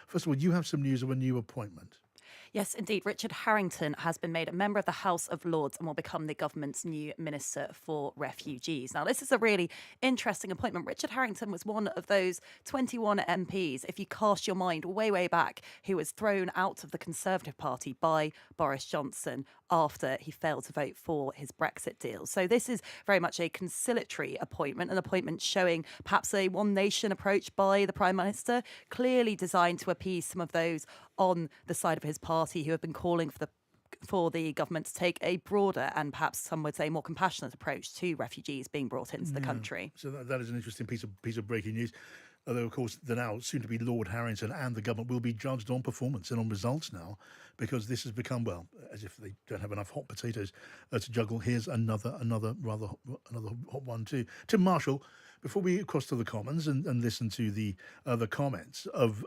First of all, you have some news of a new appointment. Yes, indeed. Richard Harrington has been made a member of the House of Lords and will become the government's new Minister for Refugees. Now, this is a really interesting appointment. Richard Harrington was one of those 21 MPs, if you cast your mind way, way back, who was thrown out of the Conservative Party by Boris Johnson after he failed to vote for his Brexit deal. So this is very much a conciliatory appointment, an appointment showing perhaps a one nation approach by the Prime Minister, clearly designed to appease some of those on the side of his party who have been calling for the government to take a broader and perhaps some would say more compassionate approach to refugees being brought into the country. So that is an interesting piece of breaking news. Although, of course, the now soon-to-be Lord Harrington and the government will be judged on performance and on results now, because this has become, well, as if they don't have enough hot potatoes to juggle. Here's another hot one too. Tim Marshall, before we cross to the Commons and listen to the comments of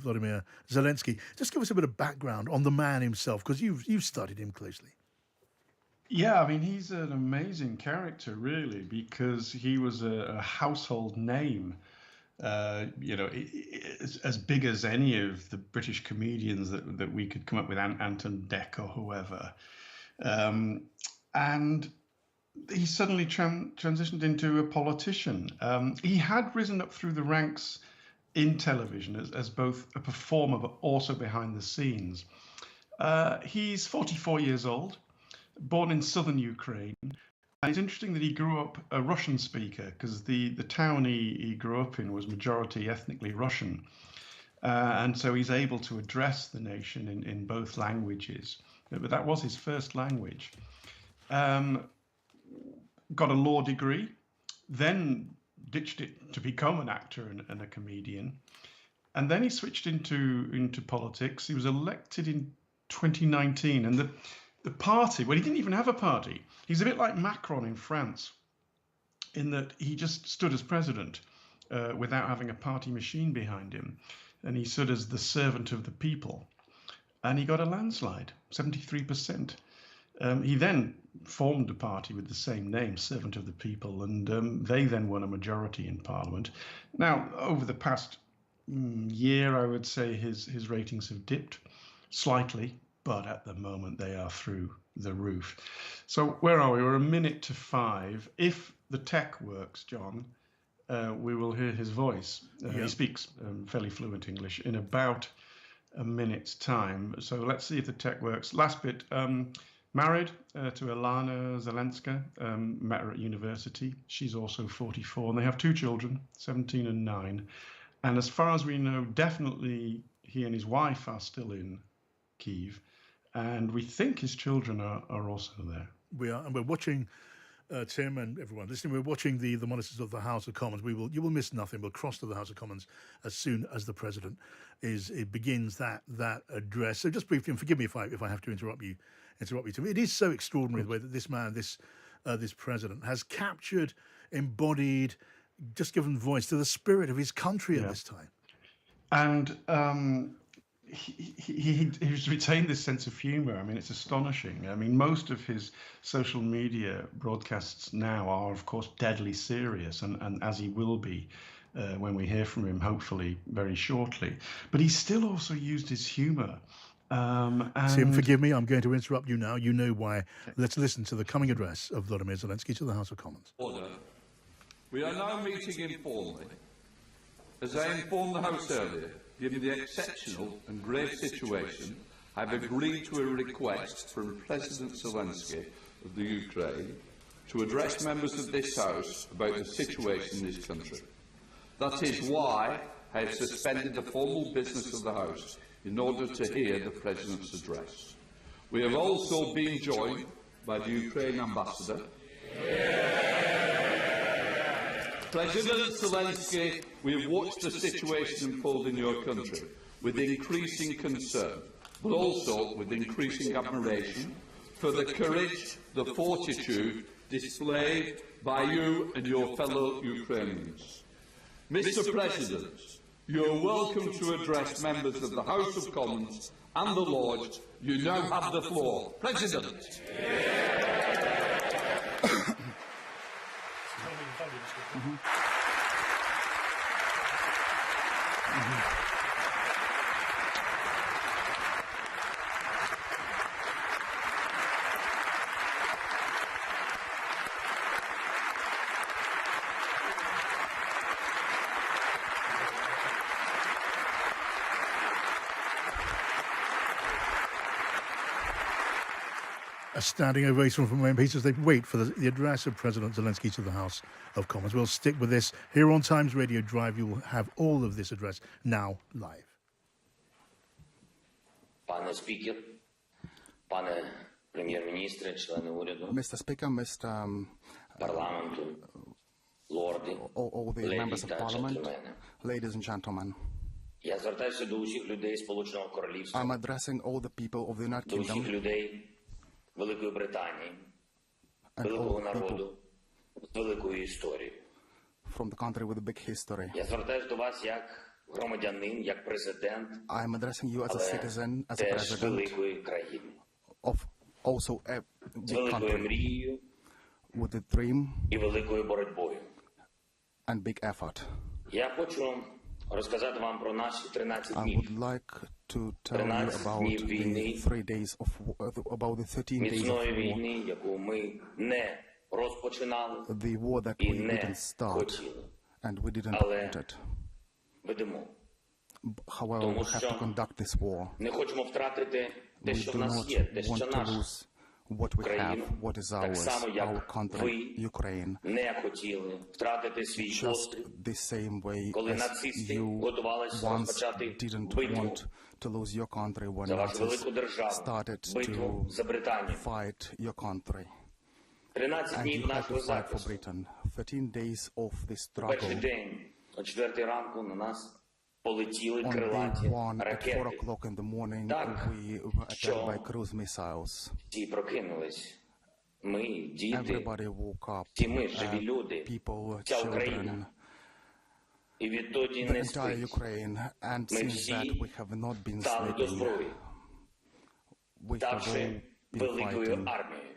Vladimir Zelensky, just give us a bit of background on the man himself, because you've studied him closely. Yeah, I mean, he's an amazing character, really, because he was a household name. As big as any of the British comedians that we could come up with, Anton Deck or whoever. And he suddenly transitioned into a politician. He had risen up through the ranks in television as both a performer but also behind the scenes. He's 44 years old, born in southern Ukraine. And it's interesting that he grew up a Russian speaker, because the town he grew up in was majority ethnically Russian. And so he's able to address the nation in both languages. But that was his first language. Got a law degree, then ditched it to become an actor and a comedian. And then he switched into politics. He was elected in 2019. And the party, well, he didn't even have a party. He's a bit like Macron in France, in that he just stood as president without having a party machine behind him. And he stood as the servant of the people. And he got a landslide, 73%. He then formed a party with the same name, Servant of the People, and they then won a majority in Parliament. Now, over the past year, I would say his ratings have dipped slightly, but at the moment they are through the roof. So where are we? We're a minute to 5. If the tech works, John, we will hear his voice. He speaks fairly fluent English in about a minute's time. So let's see if the tech works. Last bit, married to Ilana Zelenska, met her at university. She's also 44, and they have 2 children, 17 and 9. And as far as we know, definitely he and his wife are still in Kyiv. And we think his children are also there. We are, and we're watching, Tim and everyone listening, we're watching the monitors of the House of Commons. You will miss nothing. We'll cross to the House of Commons as soon as the President begins that address. So just briefly, and forgive me if I have to interrupt you, Tim. It is so extraordinary the way that this man, this President, has captured, embodied, just given voice to the spirit of his country at this time. And he's retained this sense of humor. I mean, it's astonishing. I mean, most of his social media broadcasts now are, of course, deadly serious, and as he will be when we hear from him, hopefully very shortly. But he still also used his humor. Tim, forgive me, I'm going to interrupt you now. You know why. Let's listen to the coming address of Vladimir Zelensky to the House of Commons. Order. We are now meeting informally. As I informed the House earlier, given the exceptional and grave situation, I have agreed to a request from President Zelensky of the Ukraine to address members of this House about the situation in his country. That is why I have suspended the formal business of the House in order to hear the President's address. We have also been joined by the Ukraine Ambassador. President Zelensky, we have watched the situation unfold in your country with increasing concern, but also with increasing admiration for the courage, the fortitude displayed by you and your fellow Ukrainians. Mr. President, you are welcome to address members of the House of Commons and the Lords. You now have the floor. President. A standing ovation from MPs as they wait for the address of President Zelensky to the House of Commons. We'll stick with this. Here on Times Radio Drive, you will have all of this address now live. Пане спікер, пане прем'єр-міністре, члени уряду, Mr. Speaker, Mr. парламенту, лорди, all the леді members of та Parliament, джентльмени. ladies and gentlemen, Я звертаюся до усіх людей Сполученого Королівства, I'm addressing all the people of the United до усіх Kingdom людей Великої Британії, and великого all the people народу з великою історією. from the country with a big history. Я звертаюся до вас як громадянин, як президент, I'm addressing you as a але citizen, as a теж president великої країни. of also a З big великою country мрією with a dream і великою боротьбою. and big effort. Я хочу розказати вам про наші 13 I днів. would like to tell you 13 about днів війни, the 3 days of about the 13 days міцної of war, війни, яку ми не розпочинали the war that і we не didn't start хотіли. and we didn't Але want it. ведемо. However, Тому we have to що conduct this war. Не хочемо втратити те, We що в do нас not є, те, що want to наше. lose what we have, Україну, what is так ours, само, our як country, ви Ukraine. не хотіли втратити свій Just острів, the same way коли as нацисти you готувалися once розпочати didn't битву want to lose your country when за вашу Nazis велику державу, started битву за to Британію. fight your country. 13 And днів you had to нашого fight for захисту. Britain. 13 days of this Перший struggle. день, о 4 ранку, на нас полетіли On крилаті day 1 at 4 ракети. o'clock in the morning, Так, we were що attacked by cruise missiles. Всі прокинулись. Ми, діти, Everybody woke up. всі ми, живі люди, People, вся children, Україна. І відтоді the не entire спить. Ukraine. And Ми since всі that, we have not been стали до sleeping. зброї, We have all ставши been великою fighting армією.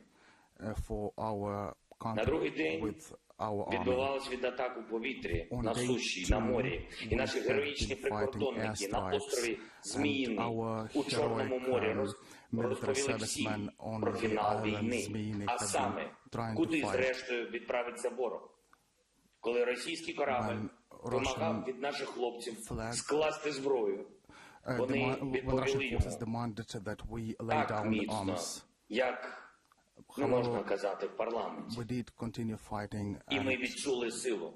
for our На другий country день with our army. відбивалась від атак у повітрі, On на day суші, на 2, морі. І we наші have героїчні been fighting прикордонники на airstrikes, острові and Зміїний our у Чорному heroic морі military розповіли всім servicemen on про the фінал island війни, Zmíny а have been саме, trying to куди fight. зрештою відправиться ворог. Коли російський корабль When вимагав Russian від наших хлопців flag- скласти зброю, вони When відповіли Russian forces йому demanded that we lay так down the міцно, arms, як не можна казати в парламенті. we did continue fighting, І ми відчули силу.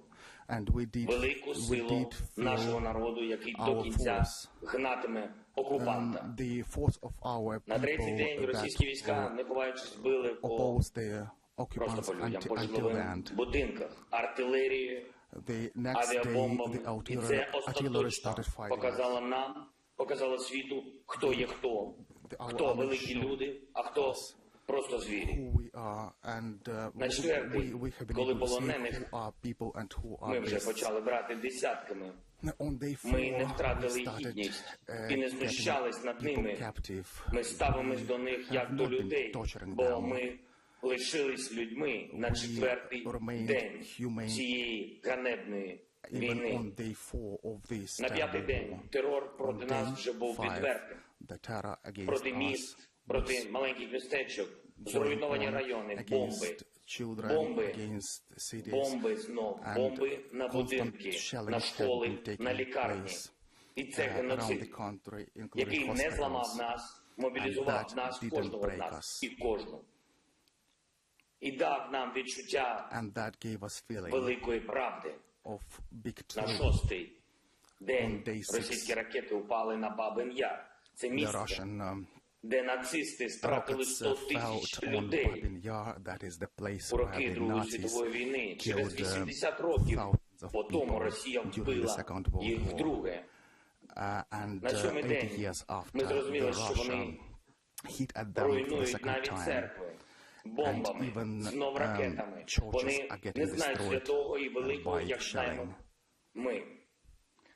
and we Велику силу did нашого feel народу, який до our кінця force. гнатиме окупанта. The force of our На третій день people російські війська, that не ховаючись, били по oppose the просто occupants по людям, по until житловим land. будинках, артилерією, The next day, авіабомбами. the І це artillery остаточно started fighting. показало нам, показало світу, хто є хто. Хто великі люди, а хто просто звірі. Who we are, and На четвертий, we have been коли able to see полонених who are people and who ми are вже beasts. почали брати десятками. On day 4, Ми не we втратили started гідність і не знущались над getting people ними. captive. Ми ставимось до них have як до not been людей, torturing бо them. ми лишились людьми на We четвертий remained день humane цієї ганебної Even війни. on day 4 of this На п'ятий terrible день war. терор On проти нас вже day був 5, відвертим. the terror against Проти us міст, проти маленьких містечок, зруйновані райони, бомби, against children, бомби, against cities, бомби знов, and бомби на constant будинки, shelling на have школи, been taking на лікарні. place, І це around геноцид, the country, including який не зламав hospitals. нас, мобілізував that нас, didn't кожного з break нас, us. і кожну. І дав нам відчуття And that gave us feeling великої правди. of На victory. шостий день On day 6, російські ракети упали на Бабин Яр. Це The місце, Russian де нацисти стратили rockets 100 fell тисяч on людей Babin Yar. That is the place у where роки the Другої Nazis світової війни. Через killed 80 років thousands of по тому people Росія during the вбила Second World їх War. вдруге. And На сьомий 80 день years after, ми the зрозуміли, що Russia вони hit at them for the руйнують second навіть time. церкви бомбами, even, знов ракетами. churches Вони are getting не знають destroyed святого і великого, by як знаємо shelling. ми.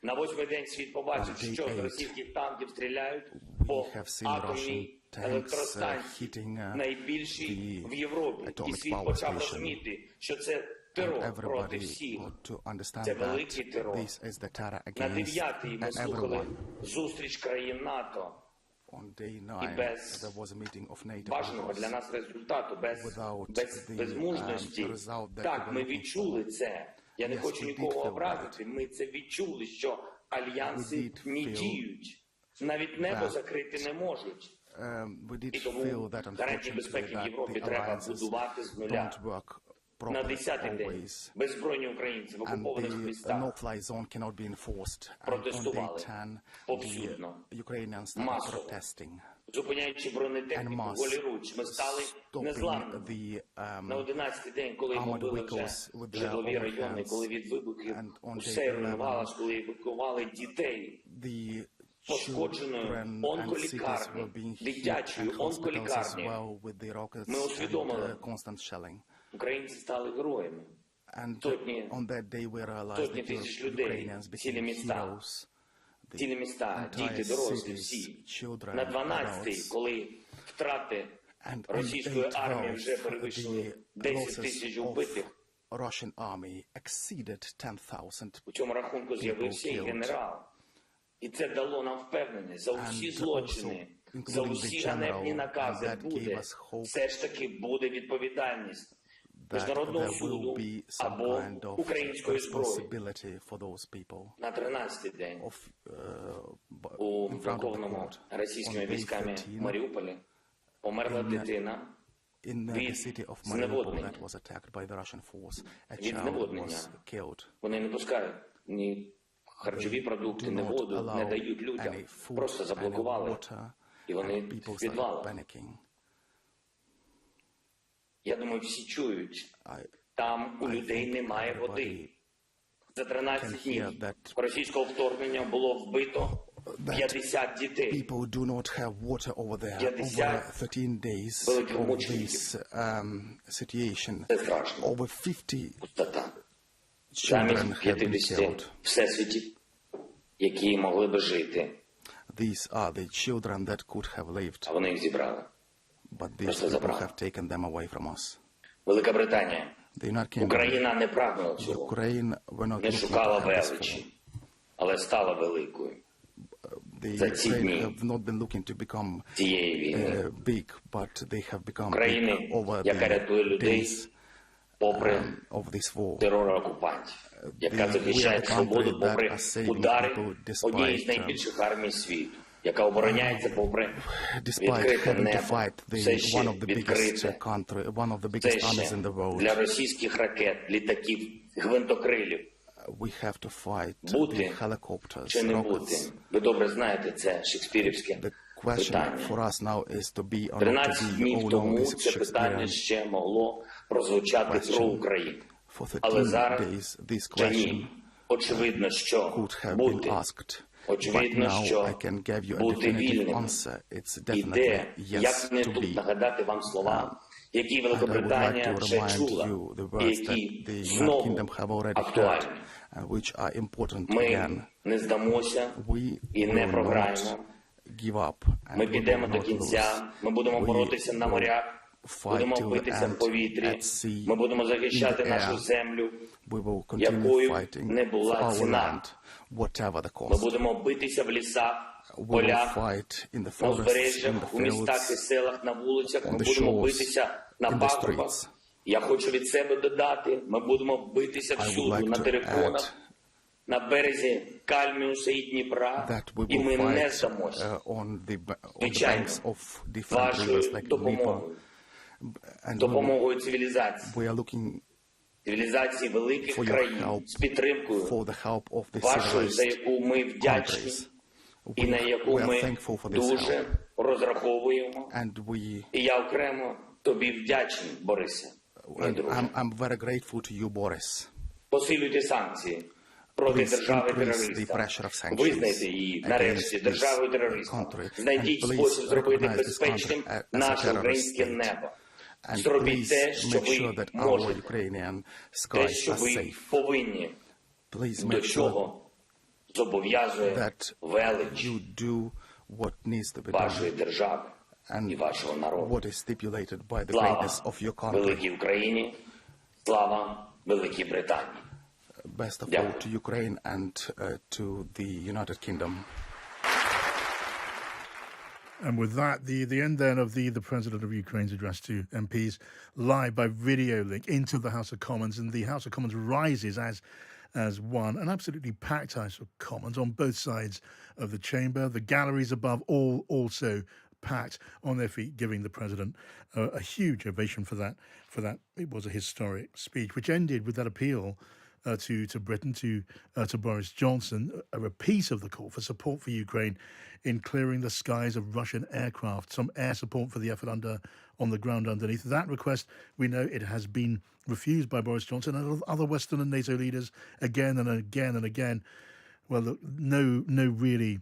На восьмий день світ побачив, On day що з 8, російських танків стріляють We по have seen атомній Russian tanks електростанції, hitting найбільшій the в Європі. І atomic світ power почав station. розуміти, що це And терор проти everybody всіх. got to understand Це that великий терор. this is the terror На against дев'ятий ми слухали everyone. зустріч країн НАТО. On day І 9, без there was a meeting of NATO бажаного для members. нас результату, Without без the, мужності. result that Так, we ми were looking відчули for. це. Я не Yes, хочу we нікого did feel образити. Ми це відчули, що альянси We did не feel діють. Навіть небо that, закрити не можуть. we did І тому feel that гарантії unfortunately безпеки в that Європі the треба alliances будувати з нуля. don't work На properly 10-й день always. беззбройні українці в And окупованих the містах no-fly zone cannot be enforced. And on day протестували 10, повсюдно, the Ukrainians started масово. protesting Зупиняючи бронетехніку mass, голіруч, ми стали stopping незламними. the На 11-й день, коли armored бомбили вже vehicles with their житлові own райони, hands. коли від вибухів And on все day руйнувалось, коли евакуювали дітей, the пошкодженою children and cities онколікарні, were being hit дитячою and hospitals as онколікарні, well with the rockets Ми and усвідомили. constant shelling. українці стали героями. And Сотні- on that day we realized сотні that тисяч людей, Ukrainians цілі became міста, heroes. The цілі міста, entire діти, дорослі, cities, всі. children, На 12-й, adults. коли втрати And on російської day армії вже 12, перевищили the 10 losses тисяч of убитих, Russian army exceeded 10,000. у цьому рахунку з'явився і killed. генерал. І це дало нам впевненість за усі And злочини, also за including усі the ганебні general, накази and that буде, gave us hope все ж таки буде відповідальність That Міжнародного there will суду be some або kind of української зброї responsibility for those people на 13-й день of у in front of the блокованому court. російськими On day військами 13, Маріуполі померла дитина in the від city of Mariupol зневоднення. that was attacked by the Russian force. A Від child зневоднення. was killed. Вони не пускають ні харчові продукти, Do ні not воду, не allow дають людям. any food, Просто any заблокували. water, І вони and people в started підвалах. panicking. Я думаю, всі чують. I Там у людей think немає everybody води. За 13 can днів hear that російського вторгнення було вбито 50 дітей. people do not have water over there. 50 Over 13 days великих of мучеників. this situation, Це страшно. over 50 Пустота. children Замість have been 50 killed. всесвітів, які могли би жити, These are the children that could have lived, а вони їх зібрали. but these Просто people забрали. have taken them away from us. Велика Британія. The United Kingdom, Україна не прагнула цього, Ukraine were not не looking шукала to have this for величі, але стала великою The За ці Ukraine дні have not been looking to become цієї війни. big, but they have become України, big over яка рятує the людей days попри of this war. терор окупантів, яка We захищає are the свободу country that попри are saving удари people однієї з despite, найбільших армій світу, яка обороняється попри Despite відкрите having to небо, fight все ще one of the biggest відкрите, country, one of the все biggest armies ще in the world. для російських ракет, літаків, гвинтокрилів. We have to fight Бути the helicopters, чи не бути? rockets. Ви добре знаєте, це шекспірівське The question питання. for us now is to be or not to 13 be. днів Oh no, тому this це is питання Shakespearean. ще могло прозвучати question. про Україну. For Але 13 зараз days, this вже question ні. Очевидно, що could have been бути. asked. But Очевидно, now що I can give you a бути definitive вільним answer. It's іде, definitely yes як не to тут be. нагадати вам слова, які And I would like Великобританія to вже remind чула, you the і words that які the United знову Kingdom have already heard, актуальні. which are important Ми again. не здамося We і не will програємо. not give up and Ми we підемо will до not кінця, lose. ми будемо We боротися на will морях, fight будемо till the битися в end повітрі, at sea, ми будемо in захищати the нашу air. землю, We will continue якою fighting не for була our ціна. land, whatever the Ми cost. будемо битися в лісах, We will полях, fight in the на forests, in узбережжях, the у містах і fields, селах, на вулицях. Ми on the будемо shores, битися на in the пагорбах. streets. Я хочу від себе додати, ми будемо битися I would всюди, like на to териконах, на березі Кальміуса і Дніпра, that we і will ми не fight здамося. on the Звичайно, banks of different вашою rivers like Dnieper. допомогою, And допомогою цивілізації, we are looking цивілізації великих for your країн, help, з підтримкою for the help of the вашою, за civilized яку ми вдячні, countries. і на яку We are ми thankful for this дуже help. розраховуємо. And we, І я окремо тобі вдячний, Борисе, мій and друже. I'm very grateful to you, Boris. Посилюйте санкції проти Please держави increase the терориста. pressure of sanctions Визнайте її against нарешті this державою терористом. country. Знайдіть And please спосіб зробити recognize this безпечним country as a наше terrorist українське state. небо. And Зробіть please те, що make sure ви that our можете, Ukrainian те, skies що are ви safe. повинні, Please до make sure чого зобов'язує that велич you do what needs to be вашої done держави і and вашого народу. what is stipulated by the Слава greatness of your country. великій Україні, слава Великій Британії. Best of all Дякую. to Ukraine and to the United Kingdom. And with that, the end then of the President of Ukraine's address to MPs live by video link into the House of Commons. And the House of Commons rises as one, an absolutely packed House of Commons on both sides of the chamber. The galleries above all also packed on their feet, giving the president a huge ovation for that. It was a historic speech, which ended with that appeal to Britain, to Boris Johnson, a repeat of the call for support for Ukraine in clearing the skies of Russian aircraft, some air support for the effort on the ground underneath. That request, we know it has been refused by Boris Johnson and other Western and NATO leaders again and again and again. Well, look, no really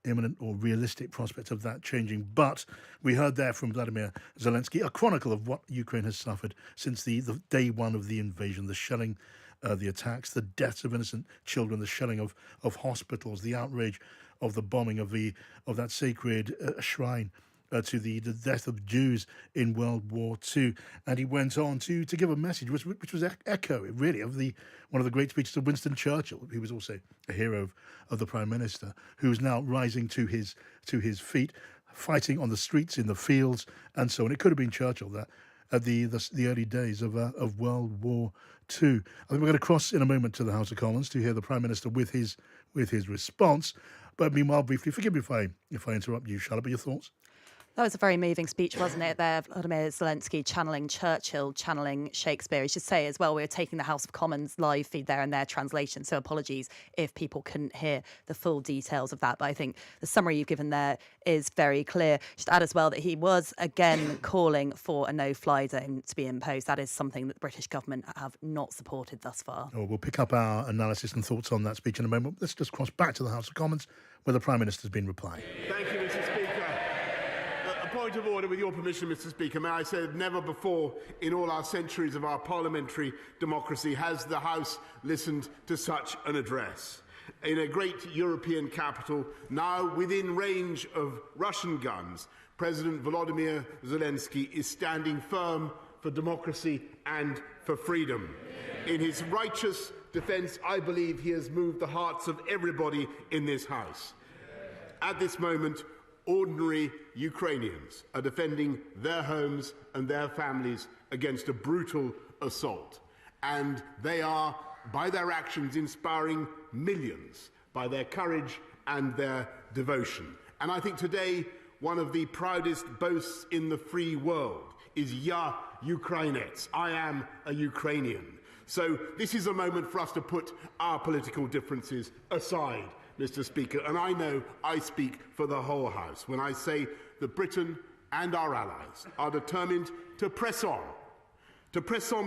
imminent or realistic prospect of that changing. But we heard there from Vladimir Zelensky a chronicle of what Ukraine has suffered since the day one of the invasion, the shelling, the attacks, the deaths of innocent children, the shelling of hospitals, the outrage of the bombing of that sacred shrine, to the death of Jews in World War II. And he went on to give a message which was echo, really, of one of the great speeches of Winston Churchill, who was also a hero of the Prime Minister, who is now rising to his feet, fighting on the streets, in the fields, and so on. It could have been Churchill that at the early days of World War II. I think we're going to cross in a moment to the House of Commons to hear the Prime Minister with his response. But meanwhile, briefly, forgive me if I interrupt you, Charlotte, but your thoughts? That was a very moving speech, wasn't it, there? Vladimir Zelensky channeling Churchill, channeling Shakespeare. I should say as well, we were taking the House of Commons live feed there and their translation, so apologies if people couldn't hear the full details of that. But I think the summary you've given there is very clear. Just add as well that he was again calling for a no-fly zone to be imposed. That is something that the British government have not supported thus far. Oh, we'll pick up our analysis and thoughts on that speech in a moment. Let's just cross back to the House of Commons, where the Prime Minister's been replying. Thank you, Mr. Speaker. A point of order, with your permission, Mr. Speaker. May I say that never before in all our centuries of our parliamentary democracy has the House listened to such an address. In a great European capital, now within range of Russian guns, President Volodymyr Zelensky is standing firm for democracy and for freedom. In his righteous defence, I believe he has moved the hearts of everybody in this House. At this moment, ordinary Ukrainians are defending their homes and their families against a brutal assault. And they are, by their actions, inspiring millions by their courage and their devotion. And I think today one of the proudest boasts in the free world is "Ya Ukrainets," I am a Ukrainian. So this is a moment for us to put our political differences aside, Mr. Speaker, and I know I speak for the whole House when I say that Britain and our allies are determined to press on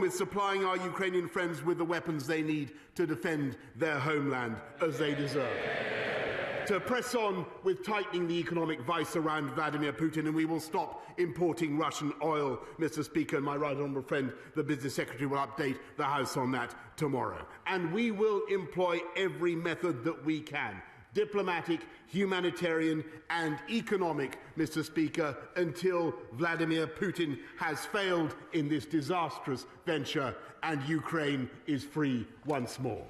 with supplying our Ukrainian friends with the weapons they need to defend their homeland as they deserve. To press on with tightening the economic vice around Vladimir Putin, and we will stop importing Russian oil, Mr. Speaker, and my right honourable friend, the Business Secretary, will update the House on that tomorrow. And we will employ every method that we can, diplomatic, humanitarian and economic, Mr. Speaker, until Vladimir Putin has failed in this disastrous venture and Ukraine is free once more.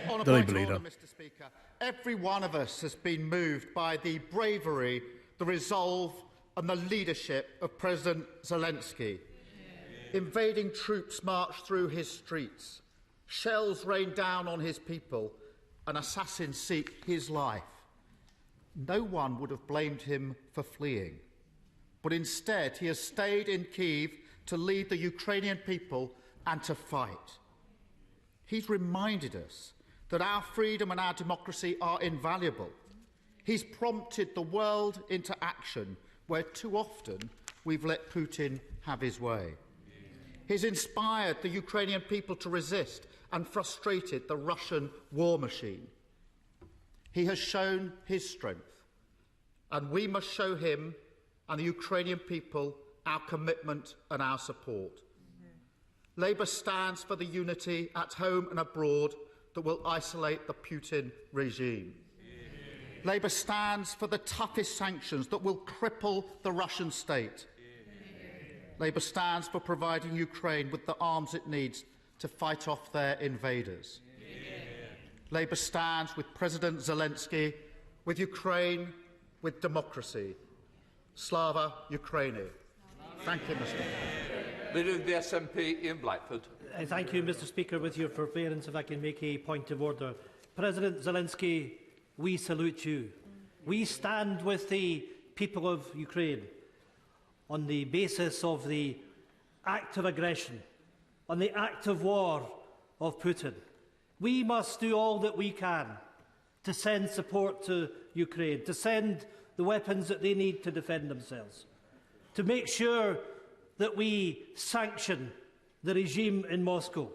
On a point of order, Mr. Speaker, every one of us has been moved by the bravery, the resolve and the leadership of President Zelensky. Invading troops march through his streets, shells rain down on his people, and assassins seek his life. No one would have blamed him for fleeing, but instead he has stayed in Kyiv to lead the Ukrainian people and to fight. He's reminded us that our freedom and our democracy are invaluable. He's prompted the world into action where too often we've let Putin have his way. He's inspired the Ukrainian people to resist and frustrated the Russian war machine. He has shown his strength, and we must show him and the Ukrainian people our commitment and our support. Labour stands for the unity at home and abroad that will isolate the Putin regime. Labour stands for the toughest sanctions that will cripple the Russian state. Labour stands for providing Ukraine with the arms it needs to fight off their invaders. Labour stands with President Zelensky, with Ukraine, with democracy. Slava Ukraini. Thank you, Mr. Leader of the SNP, Ian Blackford. Thank you, Mr. Speaker. With your forbearance, if I can make a point of order. President Zelensky we salute you. We stand with the people of Ukraine on the basis of the act of aggression, on the act of war of Putin. We must do all that we can to send support to Ukraine, to send the weapons that they need to defend themselves, to make sure that we sanction the regime in Moscow,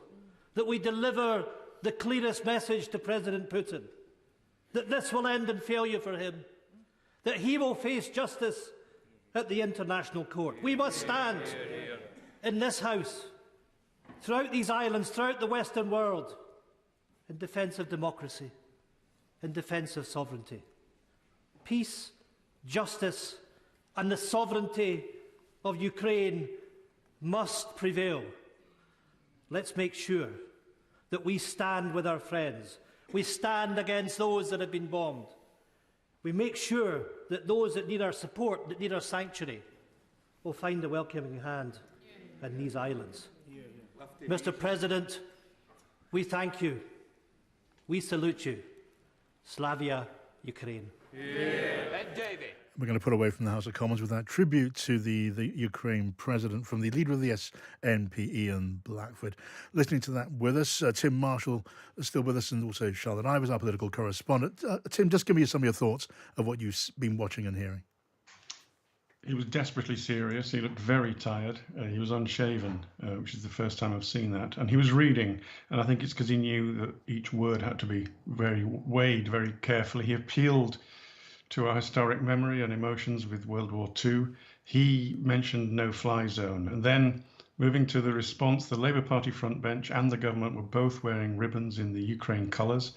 that we deliver the clearest message to President Putin, that this will end in failure for him, that he will face justice at the International Court. We must stand in this House, throughout these islands, throughout the Western world, in defence of democracy, in defence of sovereignty. Peace, justice and the sovereignty of Ukraine must prevail. Let's make sure that we stand with our friends. We stand against those that have been bombed. We make sure that those that need our support, that need our sanctuary, will find a welcoming hand in these islands. Mr. President, we thank you. We salute you. Slavia, Ukraine. We're going to put away from the House of Commons with that tribute to the Ukraine president from the leader of the SNP, Ian Blackford. Listening to that with us, Tim Marshall is still with us, and also Charlotte Ivers, our political correspondent. Tim, just give me some of your thoughts of what you've been watching and hearing. He was desperately serious. He looked very tired. He was unshaven, which is the first time I've seen that. And he was reading, and I think it's because he knew that each word had to be weighed very carefully. He appealed to our historic memory and emotions with World War II. He mentioned no-fly zone. And then moving to the response, the Labour Party front bench and the government were both wearing ribbons in the Ukraine colours.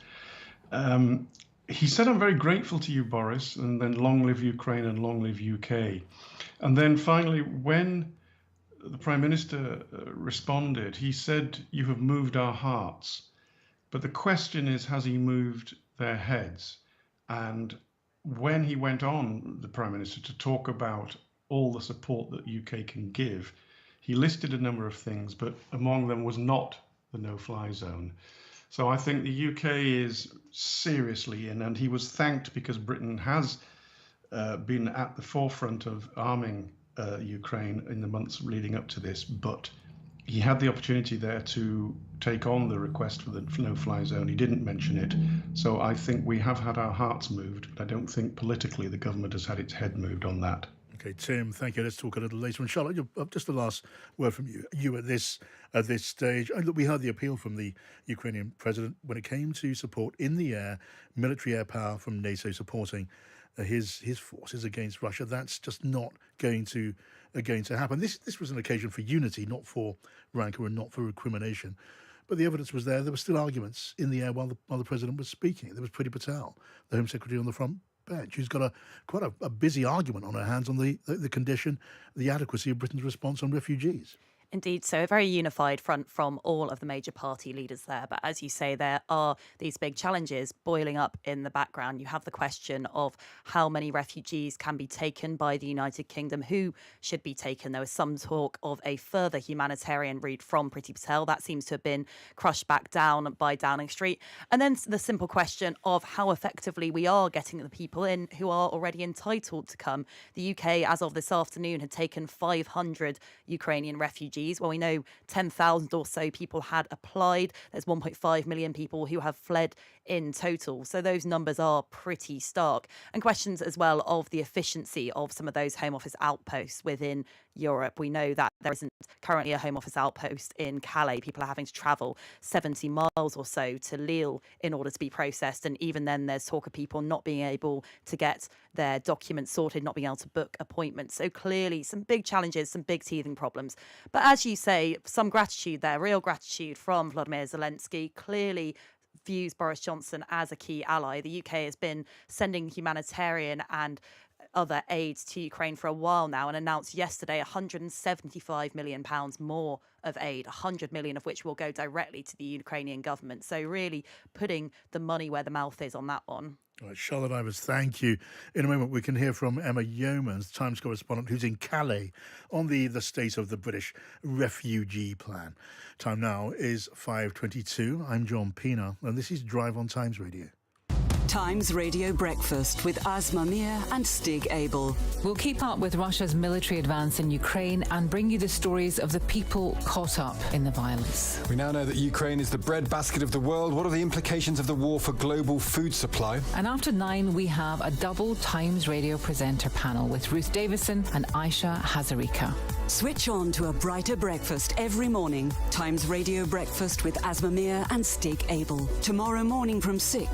He said, "I'm very grateful to you, Boris," and then "Long live Ukraine and long live UK." And then finally, when the Prime Minister responded, he said, "You have moved our hearts." But the question is, has he moved their heads? And when he went on, the Prime Minister, to talk about all the support that UK can give, he listed a number of things, but among them was not the no-fly zone. So I think the UK is seriously in, and he was thanked because Britain has been at the forefront of arming Ukraine in the months leading up to this, but he had the opportunity there to take on the request for the no-fly zone. He didn't mention it. So I think we have had our hearts moved, but I don't think politically the government has had its head moved on that. Okay, Tim, thank you. Let's talk a little later on. Charlotte, just the last word from you. You at this stage. Look, we heard the appeal from the Ukrainian president when it came to support in the air, military air power from NATO supporting his forces against Russia. That's just not going to happen. This was an occasion for unity, not for rancour and not for recrimination. But the evidence was there. There were still arguments in the air while the president was speaking. There was Priti Patel, the Home Secretary on the front bench, who's got quite a busy argument on her hands on the condition, the adequacy of Britain's response on refugees. Indeed, so a very unified front from all of the major party leaders there. But as you say, there are these big challenges boiling up in the background. You have the question of how many refugees can be taken by the United Kingdom, who should be taken. There was some talk of a further humanitarian route from Priti Patel. That seems to have been crushed back down by Downing Street. And then the simple question of how effectively we are getting the people in who are already entitled to come. The UK, as of this afternoon, had taken 500 Ukrainian refugees. Well, we know 10,000 or so people had applied. There's 1.5 million people who have fled in total. So those numbers are pretty stark. And questions as well of the efficiency of some of those Home Office outposts within Europe. We know that there isn't currently a Home Office outpost in Calais. People are having to travel 70 miles or so to Lille in order to be processed. And even then, there's talk of people not being able to get their documents sorted, not being able to book appointments. So clearly some big challenges, some big teething problems. But as you say, some gratitude there, real gratitude from Volodymyr Zelensky. Clearly views Boris Johnson as a key ally. The UK has been sending humanitarian and other aid to Ukraine for a while now, and announced yesterday £175 million more of aid, 100 million of which will go directly to the Ukrainian government. So really putting the money where the mouth is on that one. All right, Charlotte Ivers, thank you. In a moment, we can hear from Emma Yeomans, Times correspondent, who's in Calais on the state of the British refugee plan. Time now is 5:22. I'm John Pienaar, and this is Drive on Times Radio. Times Radio Breakfast with Asma Mir and Stig Abel. We'll keep up with Russia's military advance in Ukraine and bring you the stories of the people caught up in the violence. We now know that Ukraine is the breadbasket of the world. What are the implications of the war for global food supply? And after 9, we have a double Times Radio presenter panel with Ruth Davison and Aisha Hazarika. Switch on to a brighter breakfast every morning. Times Radio Breakfast with Asma Mir and Stig Abel. Tomorrow morning from 6.